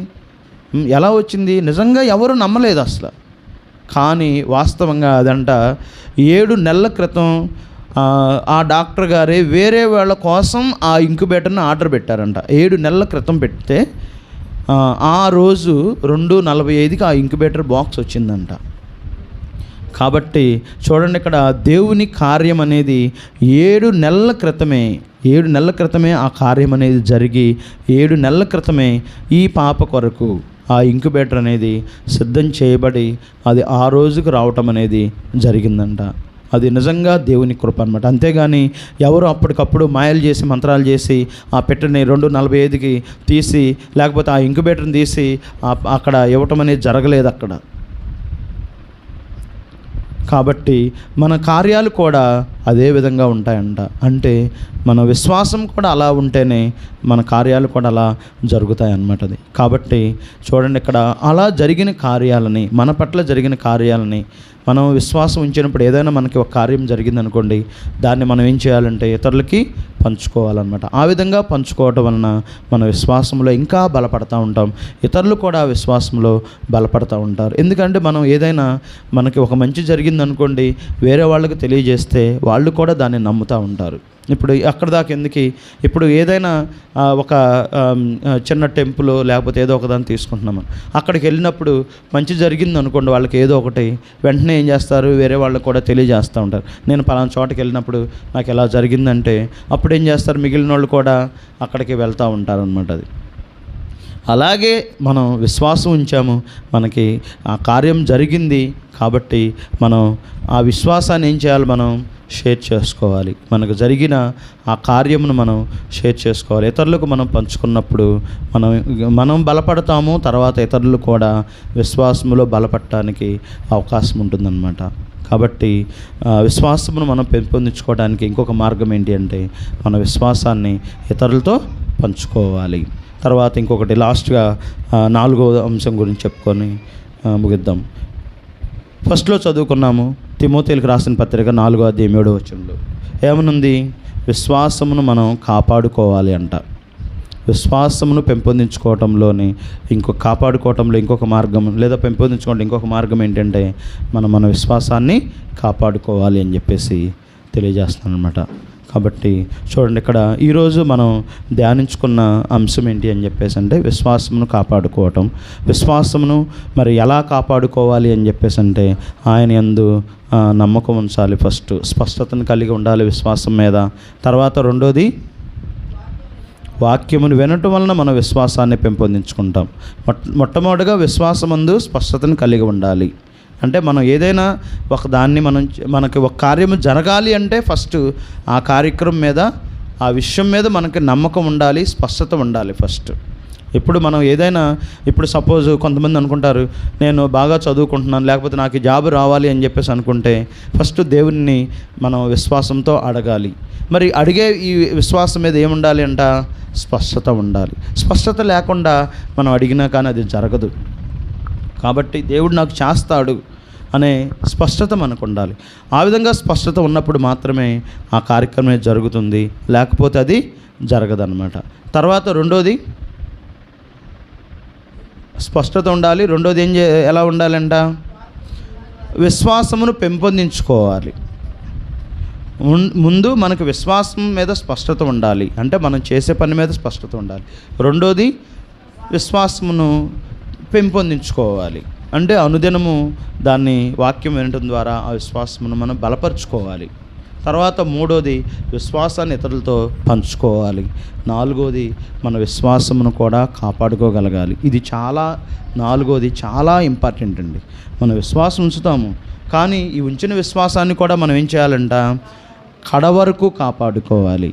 ఎలా వచ్చింది? నిజంగా ఎవరు నమ్మలేదు అసలు. కానీ వాస్తవంగా అదంట 7 నెలల క్రితం ఆ డాక్టర్ గారే వేరే వాళ్ళ కోసం ఆ ఇంక్యుబేటర్ని ఆర్డర్ పెట్టారంట. 7 నెలల క్రితం పెడితే ఆ రోజు 2:45కి ఆ ఇంక్యుబేటర్ బాక్స్ వచ్చిందంట. కాబట్టి చూడండి ఇక్కడ దేవుని కార్యం అనేది 7 నెలల క్రితమే ఆ కార్యం అనేది జరిగి 7 నెలల క్రితమే ఈ పాప కొరకు ఆ ఇంక్యుబేటర్ అనేది సిద్ధం చేయబడి అది ఆ రోజుకు రావటం అనేది జరిగిందంట. అది నిజంగా దేవుని కృప అనమాట. అంతేగాని ఎవరు అప్పటికప్పుడు మాయలు చేసి మంత్రాలు చేసి ఆ పెట్టెని 2:45కి తీసి లేకపోతే ఆ ఇంక్యుబేటర్ని తీసి అక్కడ ఇవ్వటం అనేది జరగలేదు అక్కడ. కాబట్టి మన కార్యాలు కూడా అదే విధంగా ఉంటాయంట. అంటే మన విశ్వాసం కూడా అలా ఉంటేనే మన కార్యాలు కూడా అలా జరుగుతాయన్నమాట. అది కాబట్టి చూడండి, ఇక్కడ అలా జరిగిన కార్యాలని, మన పట్ల జరిగిన కార్యాలని మనం విశ్వాసం ఉంచినప్పుడు ఏదైనా మనకి ఒక కార్యం జరిగిందనుకోండి, దాన్ని మనం ఏం చేయాలంటే ఇతరులకి పంచుకోవాలన్నమాట. ఆ విధంగా పంచుకోవటం వలన మన విశ్వాసంలో ఇంకా బలపడతా ఉంటాం, ఇతరులు కూడా విశ్వాసంలో బలపడతా ఉంటారు. ఎందుకంటే మనం ఏదైనా మనకి ఒక మంచి జరిగిందనుకోండి, వేరే వాళ్ళకి తెలియజేస్తే వాళ్ళు కూడా దాన్ని నమ్ముతూ ఉంటారు. ఇప్పుడు అక్కడ దాకా ఎందుకు, ఇప్పుడు ఏదైనా ఒక చిన్న టెంపుల్ లేకపోతే ఏదో ఒకదాన్ని తీసుకుంటున్నాము, అక్కడికి వెళ్ళినప్పుడు మంచి జరిగింది అనుకోండి, వాళ్ళకి ఏదో ఒకటి వెంటనే ఏం చేస్తారు, వేరే వాళ్ళకి కూడా తెలియజేస్తూ ఉంటారు. నేను పలానా చోటకి వెళ్ళినప్పుడు నాకు ఎలా జరిగిందంటే అప్పుడు ఏం చేస్తారు, మిగిలిన వాళ్ళు కూడా అక్కడికి వెళ్తూ ఉంటారు అన్నమాట. అది అలాగే మనం విశ్వాసం ఉంచాము, మనకి ఆ కార్యం జరిగింది కాబట్టి మనం ఆ విశ్వాసాన్ని ఏం చేయాలి, మనం షేర్ చేసుకోవాలి. మనకు జరిగిన ఆ కార్యమును మనం షేర్ చేసుకోవాలి. ఇతరులకు మనం పంచుకున్నప్పుడు మనం బలపడతాము, తర్వాత ఇతరులు కూడా విశ్వాసములో బలపడటానికి అవకాశం ఉంటుందన్నమాట. కాబట్టి విశ్వాసమును మనం పెంపొందించుకోవడానికి ఇంకొక మార్గం ఏంటి అంటే మన విశ్వాసాన్ని ఇతరులతో పంచుకోవాలి. తర్వాత ఇంకొకటి లాస్ట్గా 4వ అంశం గురించి చెప్పుకొని ముగిద్దాం. ఫస్ట్లో చదువుకున్నాము, తిమోతేయులకు రాసిన పత్రిక 4వ అధ్యాయం 7వ వచనంలో ఏమనుంది, విశ్వాసమును మనం కాపాడుకోవాలి అంట. విశ్వాసమును పెంపొందించుకోవటంలోని కాపాడుకోవటంలో ఇంకొక మార్గం, లేదా పెంపొందించుకోవడం ఇంకొక మార్గం ఏంటంటే మన విశ్వాసాన్ని కాపాడుకోవాలి అని చెప్పేసి తెలియజేస్తున్నాను అనమాట. కాబట్టి చూడండి, ఇక్కడ ఈరోజు మనం ధ్యానించుకున్న అంశం ఏంటి అని చెప్పేసి అంటే విశ్వాసమును కాపాడుకోవటం. విశ్వాసమును మరి ఎలా కాపాడుకోవాలి అని చెప్పేసి అంటే ఆయన యందు నమ్మకం ఉంచాలి. ఫస్ట్ స్పష్టతను కలిగి ఉండాలి విశ్వాసం మీద. తర్వాత రెండోది వాక్యమును వినటం వలన మన విశ్వాసాన్ని పెంపొందించుకుంటాం. మొట్టమొదటిగా విశ్వాసమందు స్పష్టతను కలిగి ఉండాలి. అంటే మనం ఏదైనా ఒక దాన్ని మనకి ఒక కార్యము జరగాలి అంటే ఫస్ట్ ఆ కార్యక్రమం మీద, ఆ విషయం మీద మనకి నమ్మకం ఉండాలి, స్పష్టత ఉండాలి ఫస్ట్. ఇప్పుడు మనం ఏదైనా, ఇప్పుడు సపోజ్ కొంతమంది అనుకుంటారు, నేను బాగా చదువుకుంటున్నాను, లేకపోతే నాకు జాబ్ రావాలి అని చెప్పేసి అనుకుంటే ఫస్ట్ దేవుణ్ణి మనం విశ్వాసంతో అడగాలి. మరి అడిగే ఈ విశ్వాసం మీద ఏముండాలి అంట, స్పష్టత ఉండాలి. స్పష్టత లేకుండా మనం అడిగినా కానీ అది జరగదు. కాబట్టి దేవుడు నాకు చేస్తాడు అనే స్పష్టత మనకు ఉండాలి. ఆ విధంగా స్పష్టత ఉన్నప్పుడు మాత్రమే ఆ కార్యక్రమం జరుగుతుంది, లేకపోతే అది జరగదన్నమాట. తర్వాత రెండోది స్పష్టత ఉండాలి. రెండోది ఎలా ఉండాలంట, విశ్వాసమును పెంపొందించుకోవాలి. ముందు మనకు విశ్వాసం మీద స్పష్టత ఉండాలి, అంటే మనం చేసే పని మీద స్పష్టత ఉండాలి. రెండోది విశ్వాసమును పెంపొందించుకోవాలి, అంటే అనుదినము దాన్ని వాక్యం వినటం ద్వారా ఆ విశ్వాసమును మనం బలపరుచుకోవాలి. తర్వాత మూడోది విశ్వాసాన్ని ఇతరులతో పంచుకోవాలి. నాలుగోది మన విశ్వాసమును కూడా కాపాడుకోగలగాలి. ఇది నాలుగోది చాలా ఇంపార్టెంట్ అండి. మన విశ్వాసం ఉంచుతాము, కానీ ఈ ఉంచిన విశ్వాసాన్ని కూడా మనం ఏం చేయాలంట, కడ వరకు కాపాడుకోవాలి.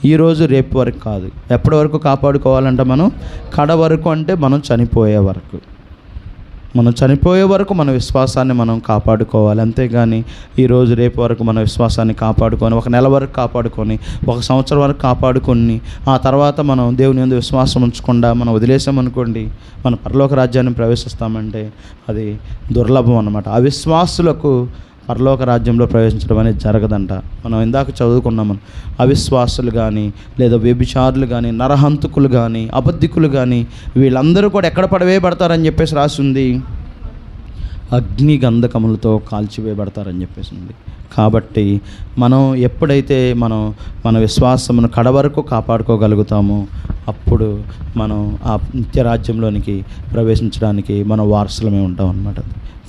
ఈరోజు రేపు వరకు కాదు. ఎప్పటి వరకు కాపాడుకోవాలంటే మనం కడ వరకు, అంటే మనం చనిపోయే వరకు. మన విశ్వాసాన్ని మనం కాపాడుకోవాలి. అంతేగాని ఈరోజు రేపు వరకు మన విశ్వాసాన్ని కాపాడుకొని, ఒక నెల వరకు కాపాడుకొని, ఒక సంవత్సరం వరకు కాపాడుకొని, ఆ తర్వాత మనం దేవుని యందు విశ్వాసం ఉంచకుండా మనం వదిలేసామనుకోండి, మన పరలోక రాజ్యాన్ని ప్రవేశిస్తామంటే అది దుర్లభం అన్నమాట. అవిశ్వాసులకు పరలోక రాజ్యంలో ప్రవేశించడం అనేది జరగదంట. మనం ఇందాక చదువుకున్నాము, అవిశ్వాసులు కానీ, లేదా వ్యభిచారులు కానీ, నరహంతకులు కానీ, అబద్ధికులు కానీ, వీళ్ళందరూ కూడా ఎక్కడ పడవేయబడతారని చెప్పేసి రాసింది, అగ్ని గంధకములతో కాల్చివేయబడతారని చెప్పేసి ఉంది. కాబట్టి మనం ఎప్పుడైతే మన విశ్వాసమును కడ వరకు కాపాడుకోగలుగుతామో అప్పుడు మనం ఆ నిత్యరాజ్యంలోనికి ప్రవేశించడానికి మనం వారసులమే ఉంటాం అన్నమాట.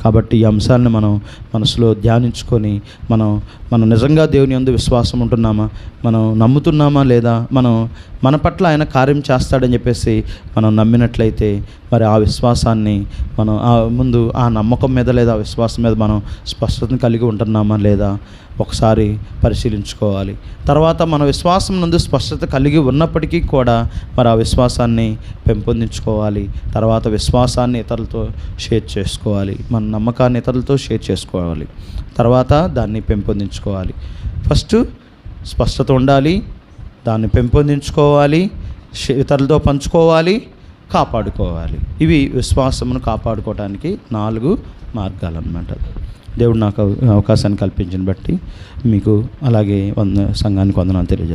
కాబట్టి ఈ అంశాలను మనం మనసులో ధ్యానించుకొని మనం నిజంగా దేవుని యందు విశ్వాసం ఉంటున్నామా, మనం నమ్ముతున్నామా, లేదా మన పట్ల ఆయన కార్యం చేస్తాడని చెప్పేసి మనం నమ్మినట్లయితే మరి ఆ విశ్వాసాన్ని మనం ముందు ఆ నమ్మకం మీద లేదా ఆ విశ్వాసం మీద మనం స్పష్టతను కలిగి ఉంటున్నామా లేదా ఒకసారి పరిశీలించుకోవాలి. తర్వాత మన విశ్వాసం నందు స్పష్టత కలిగి ఉన్నప్పటికీ కూడా మరి ఆ విశ్వాసాన్ని పెంపొందించుకోవాలి. తర్వాత విశ్వాసాన్ని ఇతరులతో షేర్ చేసుకోవాలి. మన నమ్మకాన్ని ఇతరులతో షేర్ చేసుకోవాలి. తర్వాత దాన్ని పెంపొందించుకోవాలి. ఫస్ట్ స్పష్టత ఉండాలి, దాన్ని పెంపొందించుకోవాలి, ఇతరులతో పంచుకోవాలి, కాపాడుకోవాలి. ఇవి విశ్వాసమును కాపాడుకోవడానికి 4 మార్గాలు అన్నమాట. దేవుడు నాకు అవకాశాన్ని కల్పించిన బట్టి మీకు అలాగే సంఘానికి వందనాలు తెలియజేస్తాను.